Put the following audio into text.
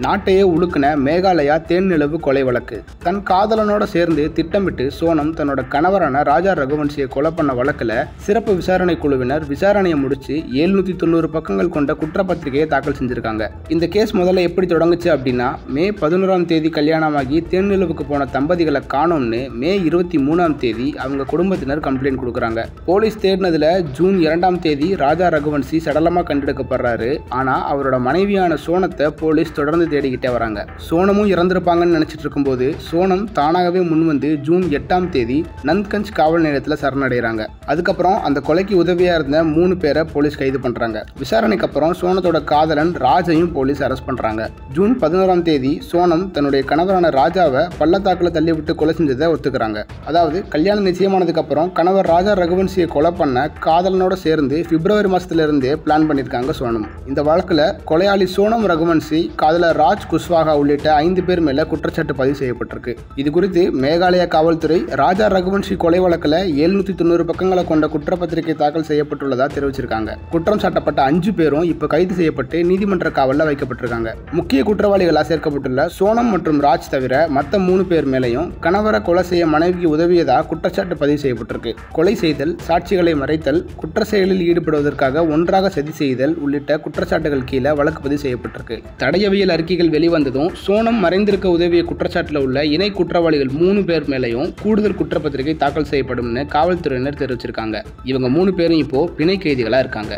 நாட்டையே உலுக்கின மேகாலயா தேன்நிலவு கொலை வழக்கு. தன் காதலனோட சேர்ந்து திட்டமிட்டு சோனம் தன்னோட கணவரான ராஜா ரகுவன்சியை கொலை பண்ண வழக்குல சிறப்பு விசாரணை குழுவினர் விசாரணையை முடிச்சு 790 பக்கங்கள் கொண்ட குற்றப்பத்திரிகையை தாக்கல் செஞ்சிருக்காங்க. இந்த கேஸ் முதல்ல எப்படி தொடங்குச்சு அப்படின்னா, மே 11ஆம் தேதி கல்யாணமாகி தேன்நிலவுக்கு போன தம்பதிகளை காணோம்னு மே 23ஆம் தேதி அவங்க குடும்பத்தினர் கம்ப்ளைண்ட் கொடுக்குறாங்க. போலீஸ் தேடினதுல ஜூன் 2ஆம் தேதி ராஜா ரகுவன்சி சடலமா கண்டெடுக்கப்படுறாரு. ஆனா அவரோட மனைவியான சோனத்தை போலீஸ் தொடர்ந்து தேடிக்கிட்டே வராங்க. சோனமும் இறந்திருப்பாங்கன்னு நினைச்சிட்டு இருக்கும்போது சோனம் தானாகவே முன்வந்து ஜூன் 8ஆம் தேதி நந்த்கஞ்ச் காவல் நிலையத்தில் சரணடைகிறாங்க. அதுக்கப்புறம் அந்த கொலைக்கு உதவியா இருந்த 3 பேரை போலீஸ் கைது பண்றாங்க. விசாரணைக்கு அப்புறம் சோனத்தோட காதலன் ராஜையும் போலீஸ் அரெஸ்ட் பண்றாங்க. ஜூன் 11ஆம் தேதி சோனம் தன்னுடைய கணவரான ராஜாவை பள்ளத்தாக்குல தள்ளி விட்டு கொலை செஞ்சதை ஒத்துக்கிறாங்க. அதாவது கல்யாணம் நிச்சயமானதுக்கு அப்புறம் கணவர் ராஜா ரகுவன்சியை கொலை பண்ண காதலனோட சேர்ந்து பிப்ரவரி மாசத்துல இருந்தே பிளான் பண்ணிருக்காங்க சோனம். இந்த வழக்குல கொலையாளி சோனம் ரகுவன்சி, காதலர் ராஜ் குஷ்வாகா உள்ளிட்ட 5 பேர் மேல குற்றச்சாட்டு பதிவு செய்யப்பட்டிருக்கு. இது குறித்து மேகாலயா காவல்துறை ராஜா ரகுவன்சி கொலை வழக்கில் 790 பக்கங்களை கொண்ட குற்றப்பத்திரிகை தாக்கல் செய்யப்பட்டுள்ளதா தெரிவிச்சிருக்காங்க. குற்றம் சாட்டப்பட்ட 5 பேரும் இப்ப கைது செய்யப்பட்டு நீதிமன்ற காவலில் வைக்கப்பட்டிருக்காங்க. முக்கிய குற்றவாளிகளாக சேர்க்கப்பட்டுள்ள சோனம் மற்றும் ராஜ் தவிர மற்ற 3 பேர் மேலையும் கணவரை கொலை செய்ய மனைவிக்கு உதவியதாக குற்றச்சாட்டு பதிவு செய்யப்பட்டிருக்கு. கொலை செய்தல், சாட்சிகளை மறைத்தல், குற்ற செயலில் ஈடுபடுவதற்காக ஒன்றாக சதி செய்தல் உள்ளிட்ட குற்றச்சாட்டுகள் கீழே வழக்கு பதிவு செய்யப்பட்டிருக்கு. தடயவியல் அறிக்கைகள் வெளிவந்ததும் சோனம் மறைந்திருக்க உதவிய குற்றச்சாட்டில் உள்ள இணை குற்றவாளிகள் 3 பேர் மேலையும் கூடுதல் குற்றப்பத்திரிகை தாக்கல் செய்யப்படும்னு காவல்துறையினர் தெரிவிச்சிருக்காங்க. இவங்க 3 பேரும் இப்போ பிணை கைதிகளா இருக்காங்க.